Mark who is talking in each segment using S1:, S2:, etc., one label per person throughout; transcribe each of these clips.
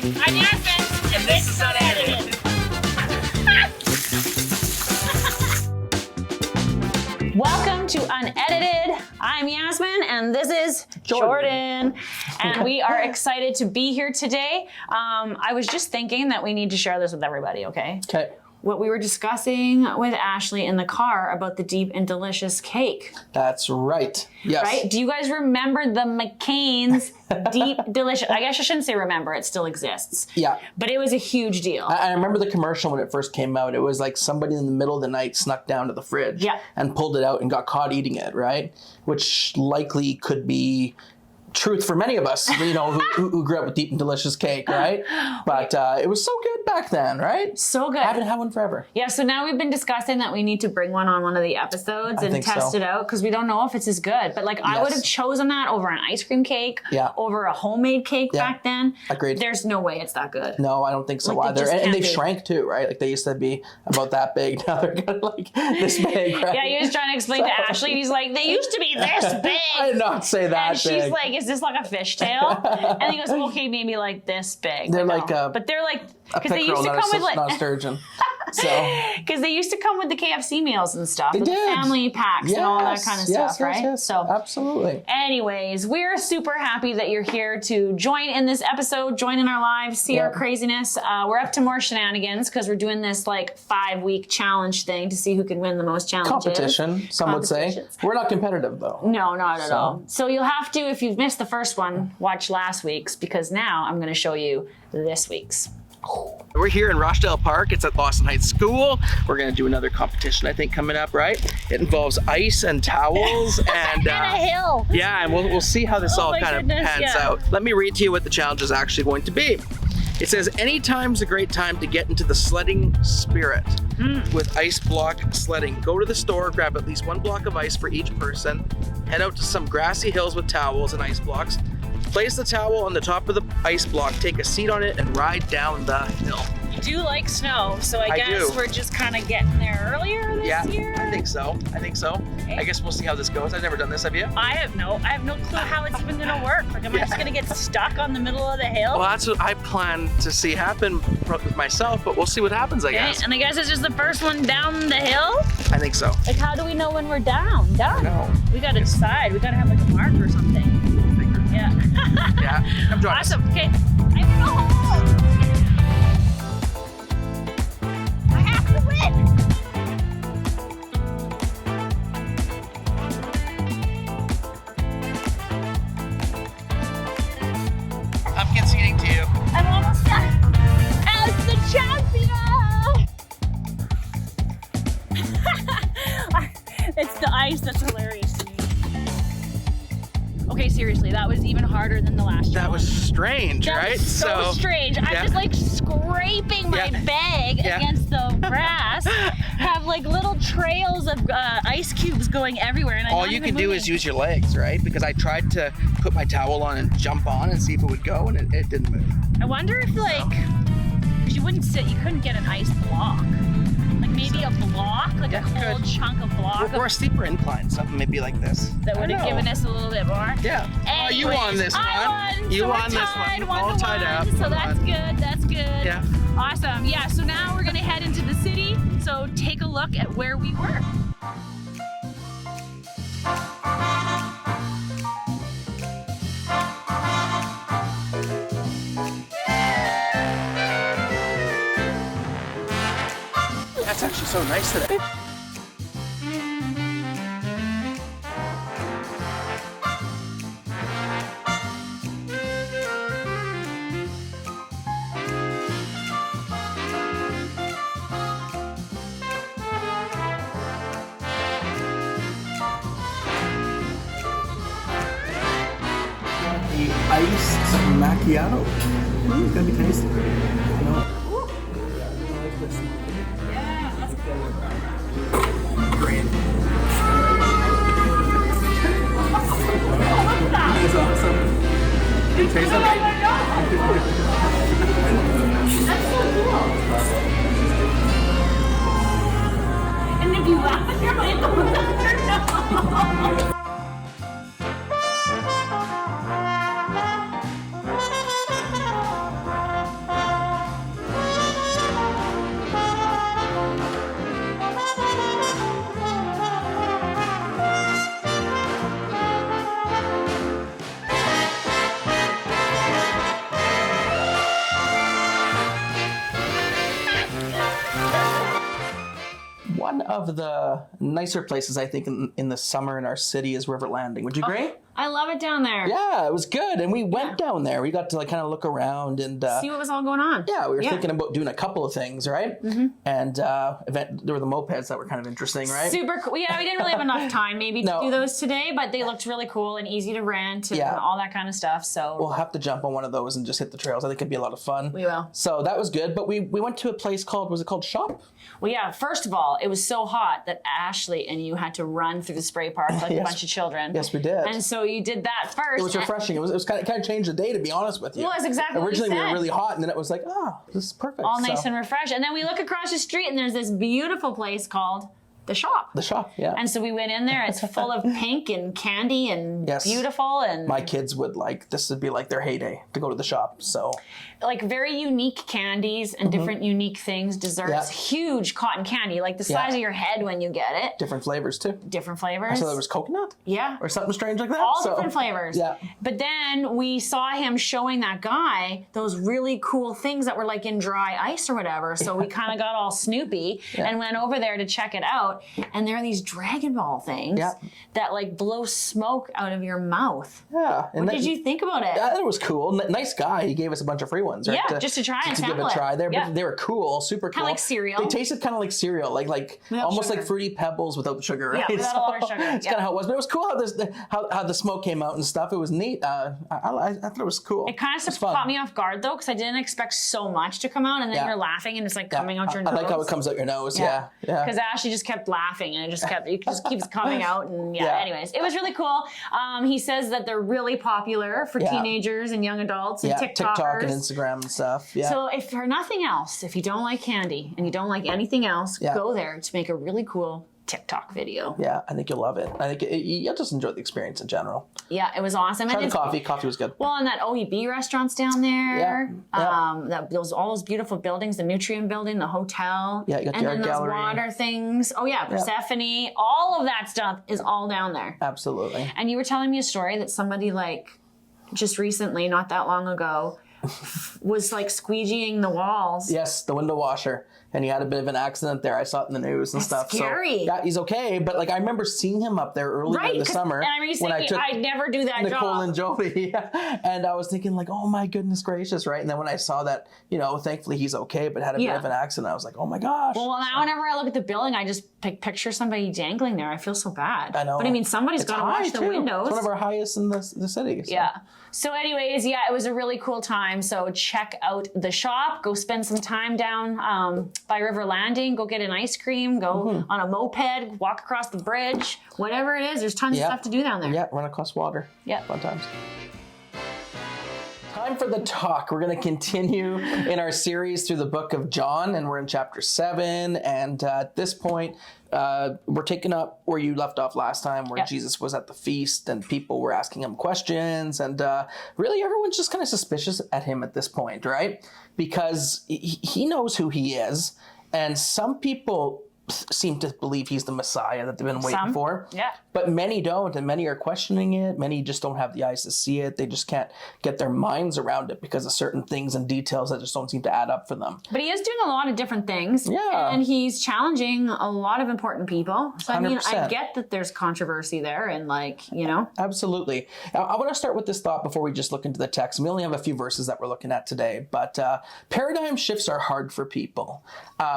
S1: I'm Yasmin, and this is Unedited. Welcome to Unedited. I'm Yasmin, and this is Jordan. And we are excited to be here today. I was just thinking that we need to share this with everybody, okay?
S2: Okay.
S1: What we were discussing with Ashley in the car about the deep and delicious cake.
S2: That's right. Yes.
S1: Right? Do you guys remember the McCain's deep, delicious? I guess I shouldn't say remember, it still exists.
S2: Yeah.
S1: But it was a huge deal.
S2: I remember the commercial when it first came out. It was like somebody in the middle of the night snuck down to the fridge and pulled it out and got caught eating it, right? Which likely could be truth for many of us, you know, who grew up with deep and delicious cake, right? But it was so good back then, right?
S1: So good.
S2: I haven't had one forever.
S1: Yeah, so now we've been discussing that we need to bring one on one of the episodes and test it out because we don't know if it's as good. But like, I would have chosen that over an ice cream cake, over a homemade cake back then.
S2: Agreed.
S1: There's no way it's that good.
S2: No, I don't think so either. And they shrank too, right? Like they used to be about that big. Now they're kind of like this big, right?
S1: Yeah, he was trying to explain to Ashley. He's like, they used to be this big.
S2: I did not say that
S1: and she's like, is this like a fishtail? And he goes, okay, maybe like this big.
S2: They're
S1: but they're like, because they used to come with like
S2: not a sturgeon. So
S1: because they used to come with the KFC meals and stuff,
S2: they
S1: with
S2: did.
S1: The family packs and all that kind of stuff, right?
S2: Yes. So absolutely.
S1: Anyways, we're super happy that you're here to join in this episode, join in our lives, see our craziness. We're up to more shenanigans because we're doing this like 5-week challenge thing to see who can win the most challenges.
S2: Competition, some would say. We're not competitive though.
S1: No, not at all. So you'll have to, if you've missed the first one, watch last week's because now I'm going to show you this week's.
S2: We're here in Rochdale Park. It's at Lawson Heights School. We're going to do another competition, I think, coming up, right? It involves ice and towels and
S1: a hill.
S2: Yeah, and we'll see how this all kind of pans out. Let me read to you what the challenge is actually going to be. It says, anytime's a great time to get into the sledding spirit with ice block sledding. Go to the store, grab at least 1 block of ice for each person, head out to some grassy hills with towels and ice blocks, place the towel on the top of the ice block, take a seat on it, and ride down the hill.
S1: You do like snow, so I guess we're just kind of getting there earlier this year.
S2: I think so. Okay. I guess we'll see how this goes. I've never done this, have you?
S1: I have no clue how it's even gonna work. Like, am I just gonna get stuck on the middle of the hill?
S2: Well, that's what I plan to see happen with myself, but we'll see what happens, I guess.
S1: And I guess it's just the first one down the hill?
S2: I think so.
S1: Like, how do we know when we're down?
S2: No.
S1: We gotta decide. We gotta have like a mark or something. Yeah.
S2: Yeah. Come join us.
S1: Awesome. Okay. I'm in the hole. I have to win.
S2: I'm conceding to you.
S1: I'm almost done. As the champion. It's the ice that's hilarious to me. Okay, seriously, that was even harder than the last challenge.
S2: That was strange, right?
S1: Was so strange. I'm just like scraping my bag against the grass. Have like little trails of ice cubes going everywhere. And
S2: all you can do is use your legs, right? Because I tried to put my towel on and jump on and see if it would go, and it didn't move.
S1: I wonder if because you couldn't get an ice block. Like maybe a block, like a whole chunk of block.
S2: Or a steeper incline, something maybe like this.
S1: That would have given us a little bit more.
S2: Yeah.
S1: Anyways,
S2: you won this one.
S1: I won.
S2: You
S1: so
S2: won this one. All tied up.
S1: So that's good. That's good.
S2: Yeah.
S1: Awesome. Yeah. So now we're gonna head into the city. So take a look at where we were.
S2: That's actually so nice today. The iced macchiato. It's gonna be tasty. Great. That's awesome. Can you taste it?
S1: That's so cool. And if you laugh at your mind, the ones that turn
S2: of the nicer places, I think, in the summer in our city is River Landing. Would you agree?
S1: I love it down there.
S2: Yeah, it was good. And we went down there. We got to like kind of look around and
S1: see what was all going on.
S2: Yeah, we were thinking about doing a couple of things, right? Mm-hmm. And there were the mopeds that were kind of interesting, right?
S1: Super cool. Yeah, we didn't really have enough time maybe to do those today, but they looked really cool and easy to rent and all that kind of stuff. So
S2: we'll have to jump on one of those and just hit the trails. I think it'd be a lot of fun.
S1: We will.
S2: So that was good. But we went to a place called, was it called Shoppe?
S1: Well, yeah, first of all, it was so hot that Ashley and you had to run through the spray park like a bunch of children.
S2: Yes, we did.
S1: And so you did that first.
S2: It was refreshing. It was kind of changed the day, to be honest with you.
S1: Well, that's exactly
S2: Originally,
S1: what you said.
S2: we were really hot, and then it was like, this is perfect.
S1: All nice and refreshed. And then we look across the street, and there's this beautiful place called the Shoppe.
S2: The Shoppe, yeah.
S1: And so we went in there. It's full of pink and candy and beautiful. And
S2: my kids would this would be like their heyday to go to the Shoppe. So
S1: like very unique candies and different unique things, desserts, huge cotton candy, like the size of your head when you get it.
S2: Different flavors too.
S1: Different flavors.
S2: I saw there was coconut.
S1: Yeah.
S2: Or something strange like that.
S1: All different flavors.
S2: Yeah.
S1: But then we saw him showing that guy those really cool things that were like in dry ice or whatever. So we kind of got all snoopy and went over there to check it out. And there are these Dragon Ball things that like blow smoke out of your mouth.
S2: Yeah. And
S1: what did you think about it?
S2: Yeah, it was cool. Nice guy. He gave us a bunch of free ones, right?
S1: Yeah, just to try and
S2: to give it a try. They were cool, super cool.
S1: Kind of like cereal.
S2: They tasted kind of like cereal, like almost like Fruity Pebbles without the sugar, right?
S1: Yeah, without a lot of sugar.
S2: That's kind of how it was. But it was cool how the smoke came out and stuff. It was neat. I thought it was cool.
S1: It kind of caught me off guard though, because I didn't expect so much to come out, and then you're laughing and it's like coming out your nose.
S2: I like how it comes out your nose. Yeah.
S1: Because Ashley just kept laughing and it just keeps coming out, and anyways, it was really cool. He says that they're really popular for teenagers and young adults and TikTokers.
S2: TikTok and Instagram and stuff. Yeah.
S1: So if for nothing else, if you don't like candy and you don't like anything else, go there to make a really cool TikTok video.
S2: Yeah, I think you'll love it. I think you'll just enjoy the experience in general.
S1: Yeah, it was awesome.
S2: Try the coffee. Coffee was good.
S1: Well, and that OEB restaurant's down there. Yeah. All those beautiful buildings, the Nutrient Building, the hotel.
S2: Yeah, you got
S1: and
S2: the art gallery.
S1: Those water things. Oh yeah, Persephone. All of that stuff is all down there.
S2: Absolutely.
S1: And you were telling me a story that somebody like just recently, not that long ago, was like squeegeeing the walls.
S2: Yes, the window washer. And he had a bit of an accident there. I saw it in the news and stuff.
S1: Scary.
S2: So, yeah, he's okay. But like I remember seeing him up there earlier in the summer.
S1: And I remember you saying, I'd never do that
S2: Nicole
S1: job.
S2: and Joey. And I was thinking like, oh my goodness gracious, right? And then when I saw that, thankfully he's okay, but had a bit of an accident, I was like, oh my gosh.
S1: Well, now whenever I look at the building, I just picture somebody dangling there. I feel so bad.
S2: I know.
S1: But I mean, somebody's got to watch the windows.
S2: It's one of our highest in the city. So.
S1: Yeah. So anyways, it was a really cool time. So check out the Shoppe. Go spend some time down by River Landing. Go get an ice cream. Go on a moped. Walk across the bridge. Whatever it is, there's tons of stuff to do down there.
S2: Yeah, run across water.
S1: Yeah.
S2: Fun times. Time for the talk. We're going to continue in our series through the book of John, and we're in chapter 7. And at this point, we're taking up where you left off last time, where Jesus was at the feast and people were asking him questions. And really, everyone's just kind of suspicious at him at this point, right? Because he knows who he is. And some people seem to believe he's the Messiah that they've been waiting for.
S1: Yeah.
S2: But many don't, and many are questioning it. Many just don't have the eyes to see it. They just can't get their minds around it because of certain things and details that just don't seem to add up for them. But
S1: he is doing a lot of different things.
S2: Yeah.
S1: And he's challenging a lot of important people. So, 100%. I mean, I get that there's controversy there and
S2: Absolutely. I want to start with this thought before we just look into the text. We only have a few verses that we're looking at today, but paradigm shifts are hard for people.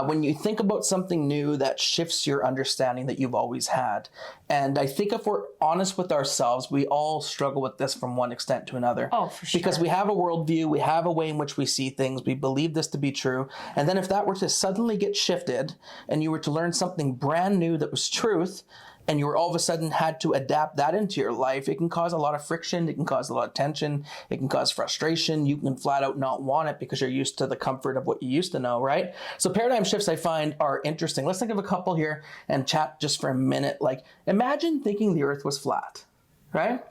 S2: When you think about something new, that shifts your understanding that you've always had. And I think if we're honest with ourselves, we all struggle with this from one extent to another.
S1: Oh, for sure.
S2: Because we have a worldview, we have a way in which we see things, we believe this to be true. And then if that were to suddenly get shifted and you were to learn something brand new that was truth, and you were all of a sudden had to adapt that into your life, it can cause a lot of friction, it can cause a lot of tension, it can cause frustration, you can flat out not want it because you're used to the comfort of what you used to know, right? So paradigm shifts I find are interesting. Let's think of a couple here and chat just for a minute. Like, imagine thinking the earth was flat, right?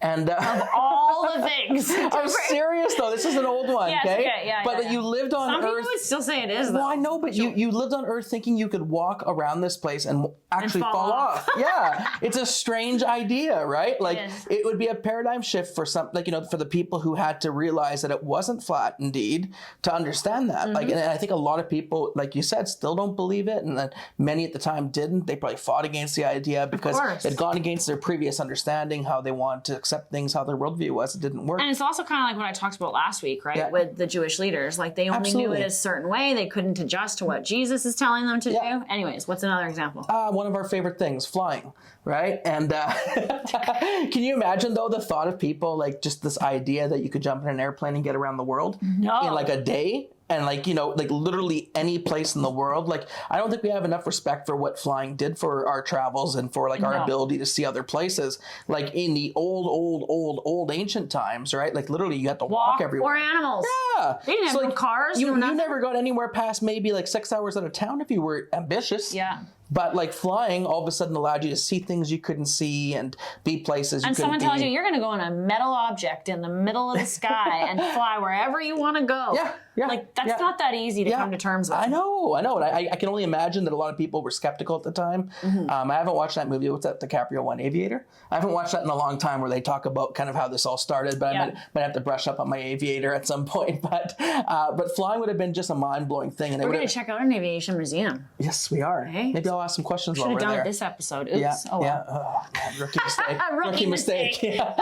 S2: And
S1: Of all the things.
S2: I'm serious though. This is an old one,
S1: Yes,
S2: okay?
S1: okay, yeah,
S2: but
S1: yeah.
S2: you lived on
S1: Some
S2: Earth.
S1: people would still say it is, though.
S2: Well, I know, but you lived on Earth thinking you could walk around this place and actually
S1: fall
S2: off. Yeah, it's a strange idea, right? Like
S1: is.
S2: it would be a paradigm shift for some, like, you know, for the people who had to realize that it wasn't flat, indeed, to understand that. Like, and I think a lot of people, like you said, still don't believe it, and that many at the time didn't. They probably fought against the idea because it had gone against their previous understanding, how they wanted to accept things, how their worldview was. It didn't work.
S1: And it's also kind of like what I talked about last week, right?
S2: Yeah.
S1: With the Jewish leaders. Like, they only knew it a certain way. They couldn't adjust to what Jesus is telling them to do. Anyways, what's another example?
S2: One of our favorite things, flying, right? And can you imagine, though, the thought of people, like, just this idea that you could jump in an airplane and get around the world in like a day? And like, you know, like literally any place in the world. Like, I don't think we have enough respect for what flying did for our travels and for like our ability to see other places. Like in the old ancient times, right? Like literally you had to walk everywhere.
S1: Or animals.
S2: Yeah.
S1: They didn't have no cars.
S2: You never got anywhere past maybe like 6 hours out of town if you were ambitious.
S1: Yeah.
S2: But like flying all of a sudden allowed you to see things you couldn't see and be places you couldn't be.
S1: And someone tells you you're going to go on a metal object in the middle of the sky and fly wherever you want to go.
S2: Yeah.
S1: Like, that's not that easy to come to terms with.
S2: I know. And I can only imagine that a lot of people were skeptical at the time. I haven't watched that movie. What's that, DiCaprio one, Aviator? I haven't watched that in a long time, where they talk about kind of how this all started, but I might have to brush up on my Aviator at some point. But flying would have been just a mind-blowing thing. And
S1: we're going to check out an aviation museum.
S2: Yes, we are.
S1: Okay.
S2: Maybe I'll ask some questions while we're there.
S1: Should have done it this episode. Oops.
S2: Yeah.
S1: Oh, well.
S2: Yeah. Oh, God, rookie mistake.
S1: Rookie mistake.
S2: Yeah.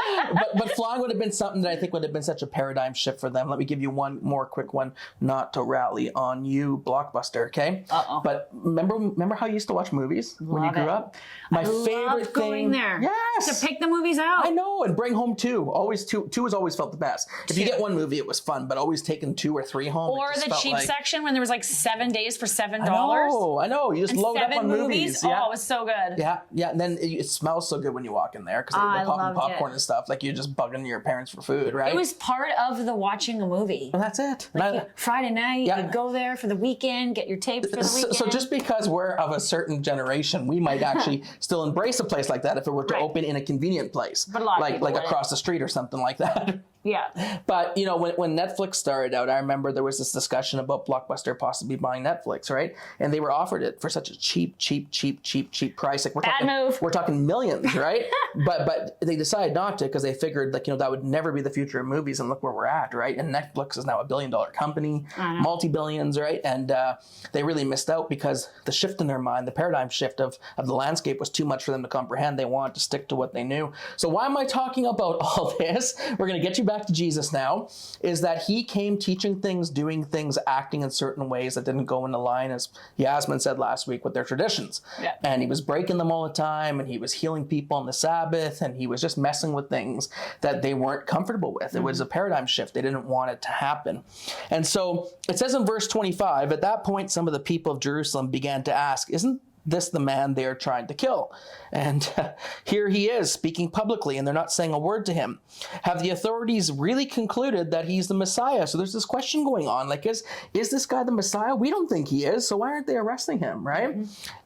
S2: But flying would have been something that I think would have been such a paradigm shift for them. Let me give you one more quick one, not to rally on you, Blockbuster, okay? But remember how you used to watch movies when you grew up? My favorite thing.
S1: Going there.
S2: Yes.
S1: To pick the movies out.
S2: I know, and bring home two. Always two. Two has always felt the best. If you get one movie, it was fun, but always taking 2 or 3 home.
S1: Or the cheap section when there was like 7 days for $7.
S2: I know. You just load up on movies.
S1: Yeah. Oh, it was so good.
S2: Yeah. And then it smells so good when you walk in there because they're popping popcorn and stuff. Like you're just bugging your parents for food, right?
S1: It was part of the watching a movie.
S2: Well, that's it.
S1: Like Friday night, you'd go there for the weekend, get your tapes for the weekend.
S2: So just because we're of a certain generation, we might actually still embrace a place like that if it were to open in a convenient place.
S1: But a lot of people
S2: like across the street or something like that.
S1: Yeah.
S2: But, you know, when Netflix started out, I remember there was this discussion about Blockbuster possibly buying Netflix, right? And they were offered it for such a cheap price. Like we're talking millions, right? but they decided not to because they figured, like, you know, that would never be the future of movies, and look where we're at, right? And Netflix is now $1 billion company, multi-billions, right? And they really missed out because the shift in their mind, the paradigm shift of the landscape was too much for them to comprehend. They wanted to stick to what they knew. So why am I talking about all this? We're going to get you back to Jesus now, is that he came teaching things, doing things, acting in certain ways that didn't go into line, as Yasmin said last week, with their traditions. Yeah. And he was breaking them all the time, and he was healing people on the Sabbath, and he was just messing with things that they weren't comfortable with. It was a paradigm shift. They didn't want it to happen. And so it says in verse 25, at that point, some of the people of Jerusalem began to ask, isn't this the man they are trying to kill? And here he is speaking publicly, and they're not saying a word to him. Have the authorities really concluded that he's the Messiah? So there's this question going on, like, is this guy the Messiah? We don't think he is, so why aren't they arresting him, right?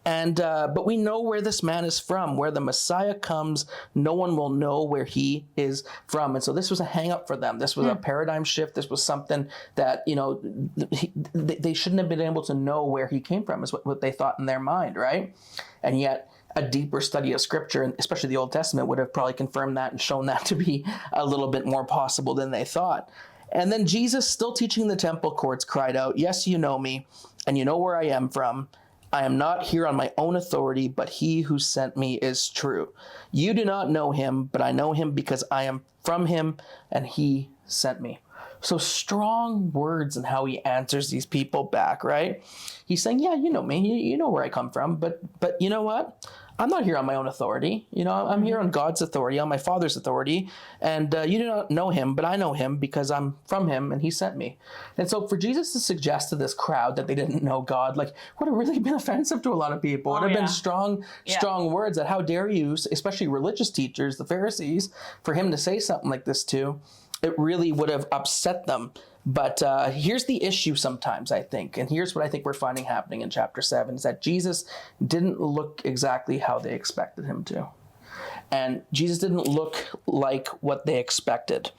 S2: And but we know where this man is from. Where the Messiah comes, no one will know where he is from. And so this was a hang up for them. This was a paradigm shift. This was something that, you know, they shouldn't have been able to know where he came from, is what they thought in their mind, right? And yet a deeper study of Scripture, and especially the Old Testament, would have probably confirmed that and shown that to be a little bit more possible than they thought. And then Jesus, still teaching in the temple courts, cried out, yes, you know me, and you know where I am from. I am not here on my own authority, but he who sent me is true. You do not know him, but I know him because I am from him, and he sent me. So strong words in how he answers these people back, right? He's saying, yeah, you know me, you know where I come from, but you know what? I'm not here on my own authority. You know, I'm here on God's authority, on my Father's authority. And you do not know him, but I know him because I'm from him and he sent me. And so for Jesus to suggest to this crowd that they didn't know God, like, would have really been offensive to a lot of people. It would have been strong words that how dare you, especially religious teachers, the Pharisees, for him to say something like this to. It really would have upset them. But here's the issue sometimes, I think, and here's what I think we're finding happening in chapter 7, is that Jesus didn't look exactly how they expected him to. and Jesus didn't look like what they expected.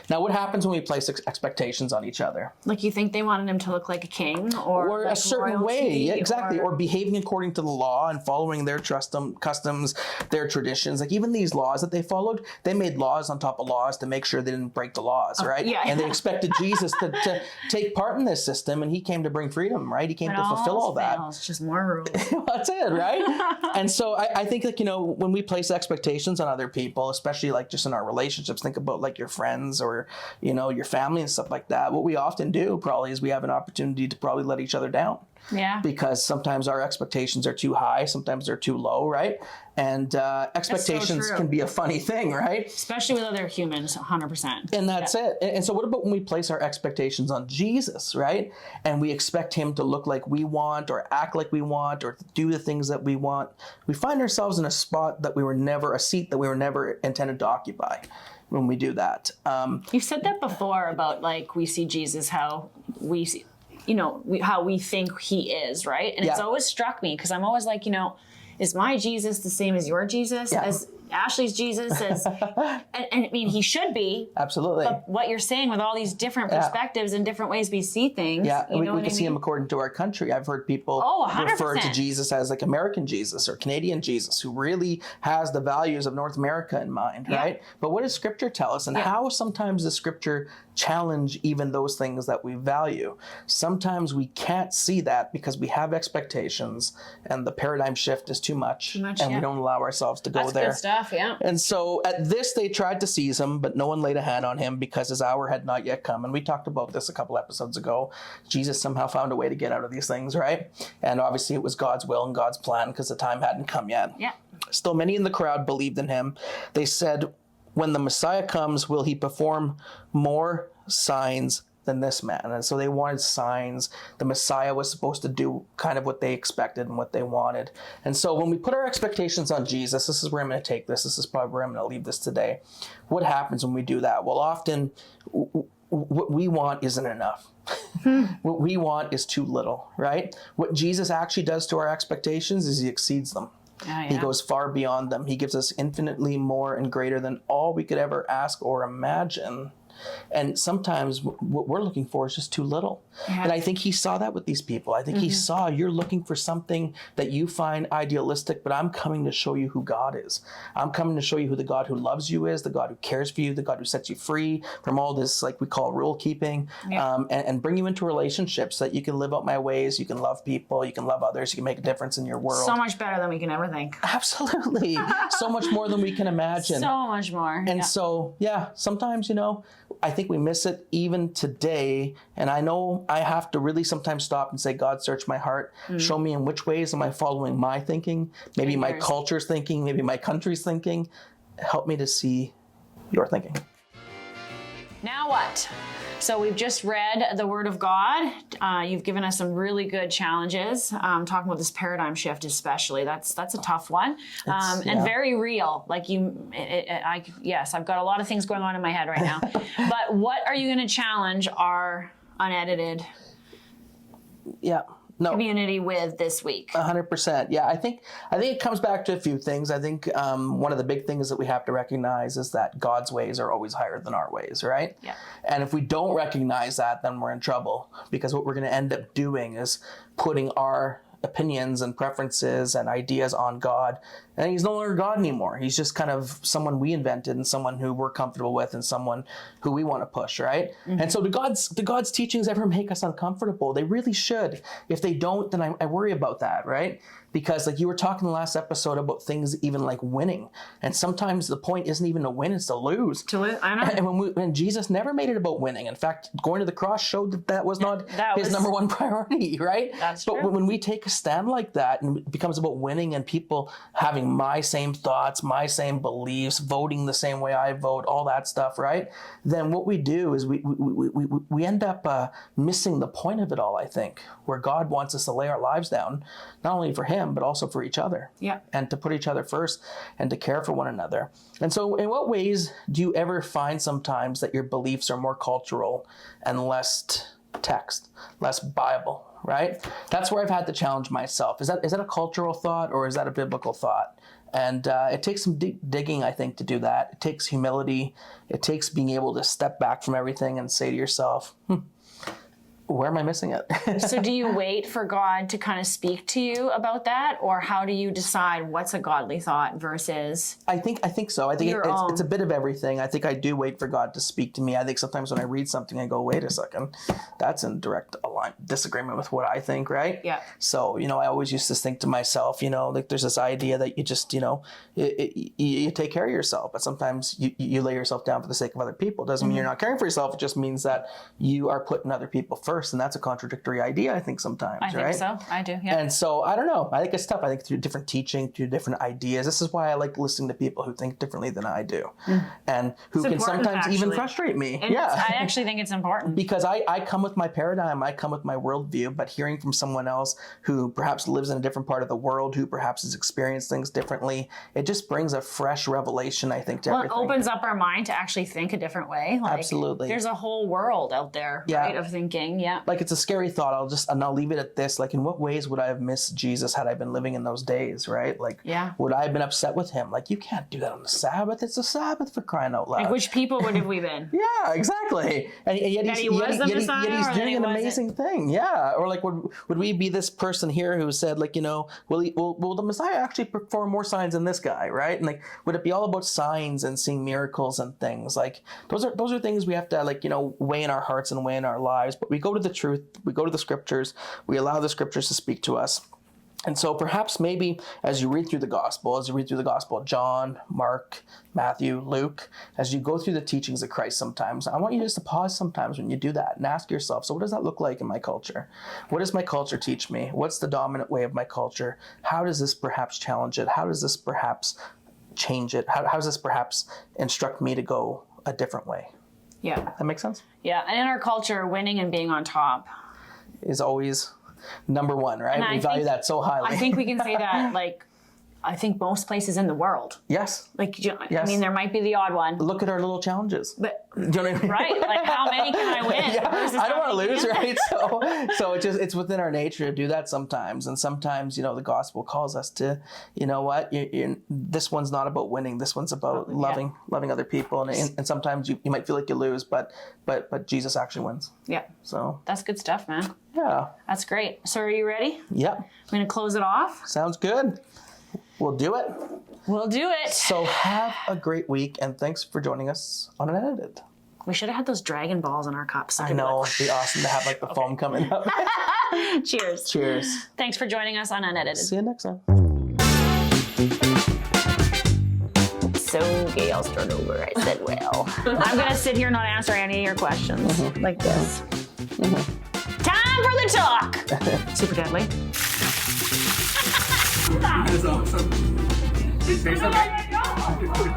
S2: Now, what happens when we place expectations on each other?
S1: Like, you think they wanted him to look like a king or like
S2: a certain
S1: royalty,
S2: way, yeah, exactly, or behaving according to the law and following their customs, their traditions. Like, even these laws that they followed, they made laws on top of laws to make sure they didn't break the laws, right?
S1: Yeah.
S2: And they expected Jesus to take part in this system, and he came to bring freedom, right? He came to fulfill all that.
S1: It's just more rules.
S2: That's it, right? And so I think, like, when we place expectations on other people, especially like just in our relationships, think about like your friends or, your family and stuff like that. What we often do probably is we have an opportunity to probably let each other down.
S1: Yeah.
S2: Because sometimes our expectations are too high, sometimes they're too low, right? And expectations can be a funny thing, right?
S1: Especially with other humans, 100%.
S2: And that's it. And so what about when we place our expectations on Jesus, right? And we expect him to look like we want or act like we want or do the things that we want. We find ourselves in a seat that we were never intended to occupy when we do that.
S1: You've said that before about like we see Jesus how we see, how we think he is, right? And it's always struck me because I'm always like, is my Jesus the same as your Jesus?
S2: Yeah.
S1: As Ashley's Jesus? And I mean, he should be.
S2: Absolutely.
S1: But what you're saying with all these different perspectives and different ways we see things.
S2: Yeah, we can see him according to our country. I've heard people refer to Jesus as like American Jesus or Canadian Jesus, who really has the values of North America in mind, right? But what does Scripture tell us? And how sometimes does Scripture challenge even those things that we value? Sometimes we can't see that because we have expectations and the paradigm shift is too much and we don't allow ourselves to go there.
S1: That's good stuff, yeah.
S2: And so at this, they tried to seize him, but no one laid a hand on him because his hour had not yet come. And we talked about this a couple episodes ago. Jesus somehow found a way to get out of these things, right? And obviously it was God's will and God's plan because the time hadn't come yet.
S1: Yeah.
S2: Still, many in the crowd believed in him. They said, when the Messiah comes, will he perform more signs than this man? And so they wanted signs. The Messiah was supposed to do kind of what they expected and what they wanted. And so when we put our expectations on Jesus, this is where I'm going to take this. This is probably where I'm going to leave this today. What happens when we do that? Well, often what we want isn't enough. What we want is too little, right? What Jesus actually does to our expectations is he exceeds them. He goes far beyond them. He gives us infinitely more and greater than all we could ever ask or imagine. And sometimes what we're looking for is just too little. And I think he saw that with these people. I think he saw, you're looking for something that you find idealistic, but I'm coming to show you who God is. I'm coming to show you who the God who loves you is, the God who cares for you, the God who sets you free from all this, like we call rule keeping, and bring you into relationships so that you can live out my ways, you can love people, you can love others, you can make a difference in your world.
S1: So much better than we can ever think.
S2: Absolutely. So much more than we can imagine.
S1: So much more.
S2: And so, sometimes, I think we miss it even today. And I know I have to really sometimes stop and say, God, search my heart. Show me in which ways am I following my thinking, maybe my culture's thinking, maybe my country's thinking. Help me to see your thinking.
S1: Now what? So we've just read the Word of God. You've given us some really good challenges. Talking about this paradigm shift, especially that's a tough one, and very real. Like yes, I've got a lot of things going on in my head right now. But what are you going to challenge our unedited community with this week?
S2: 100%. Yeah, I think it comes back to a few things. I think one of the big things that we have to recognize is that God's ways are always higher than our ways, right?
S1: Yeah.
S2: And if we don't recognize that, then we're in trouble, because what we're going to end up doing is putting our opinions and preferences and ideas on God. And he's no longer God anymore. He's just kind of someone we invented and someone who we're comfortable with and someone who we want to push, right? And so do God's teachings ever make us uncomfortable? They really should. If they don't, then I worry about that, right? Because like you were talking in the last episode about things even like winning. And sometimes the point isn't even to win, it's to lose.
S1: I know.
S2: And when Jesus never made it about winning. In fact, going to the cross showed that was not his number one priority, right?
S1: That's
S2: true. But when we take a stand like that and it becomes about winning and people having my same thoughts, my same beliefs, voting the same way I vote, all that stuff, right? Then what we do is we end up missing the point of it all, I think, where God wants us to lay our lives down, not only for him, but also for each other.
S1: Yeah.
S2: And to put each other first and to care for one another. And so in what ways do you ever find sometimes that your beliefs are more cultural and less text, less Bible, right? That's where I've had to challenge myself. Is that a cultural thought or is that a biblical thought? And it takes some deep digging, I think, to do that. It takes humility. It takes being able to step back from everything and say to yourself, where am I missing it?
S1: So do you wait for God to kind of speak to you about that? Or how do you decide what's a godly thought versus
S2: I think so. I think it's a bit of everything. I think I do wait for God to speak to me. I think sometimes when I read something, I go, wait a second, that's in direct disagreement with what I think, right?
S1: Yeah.
S2: So, I always used to think to myself, like there's this idea that you just, you take care of yourself, but sometimes you lay yourself down for the sake of other people. It doesn't mean you're not caring for yourself. It just means that you are putting other people first. And that's a contradictory idea, I think, sometimes,
S1: I
S2: right?
S1: think so. I do, yeah.
S2: And so, I don't know. I think it's tough. I think through different teaching, through different ideas. This is why I like listening to people who think differently than I do. And who can sometimes even frustrate me.
S1: And I actually think it's important.
S2: Because I come with my paradigm, I come with my worldview, but hearing from someone else who perhaps lives in a different part of the world, who perhaps has experienced things differently, it just brings a fresh revelation, I think, to everything.
S1: It opens up our mind to actually think a different way.
S2: Absolutely.
S1: There's a whole world out there, right, of thinking, Like
S2: it's a scary thought. I'll leave it at this. Like, in what ways would I have missed Jesus had I been living in those days, right? Like, would I have been upset with him? Like, you can't do that on the Sabbath. It's a Sabbath, for crying out loud.
S1: Like, which people would have we been?
S2: Yeah, exactly. And yet he's doing an amazing thing. Yeah. Or like, would we be this person here who said, like, will the Messiah actually perform more signs than this guy, right? And like, would it be all about signs and seeing miracles and things? Like, those are things we have to, like, weigh in our hearts and weigh in our lives. But we go to the truth. We go to the scriptures. We allow the scriptures to speak to us. And so perhaps maybe as you read through the gospel of John, Mark, Matthew, Luke, as you go through the teachings of Christ sometimes, I want you just to pause sometimes when you do that and ask yourself, so what does that look like in my culture? What does my culture teach me? What's the dominant way of my culture? How does this perhaps challenge it? How does this perhaps change it? How does this perhaps instruct me to go a different way?
S1: Yeah.
S2: That makes sense?
S1: Yeah. And in our culture, winning and being on top
S2: is always number one, right? And we value that so highly.
S1: I think we can say that, like, I think most places in the world.
S2: Yes.
S1: Like, I mean, there might be the odd one.
S2: Look at our little challenges.
S1: But,
S2: do you know what I mean?
S1: Right. Like, how many can I win?
S2: I don't want to lose, right? So it's within our nature to do that sometimes. And sometimes, the gospel calls us to, this one's not about winning. This one's about loving other people. And sometimes you might feel like you lose, but Jesus actually wins. Yeah. So
S1: that's good stuff, man.
S2: Yeah.
S1: That's great. So are you ready?
S2: Yep.
S1: I'm going to close it off.
S2: Sounds good. We'll do it.
S1: We'll do it.
S2: So have a great week, and thanks for joining us on Unedited.
S1: We should have had those Dragon Balls in our cups.
S2: I know. It'd be awesome to have, like, the foam coming up.
S1: Cheers.
S2: Cheers.
S1: Thanks for joining us on Unedited.
S2: See you next time.
S1: So, okay, I'll start over. I said, well. I'm going to sit here and not answer any of your questions. Like this. Time for the talk. Super deadly.
S3: That is awesome. It tastes like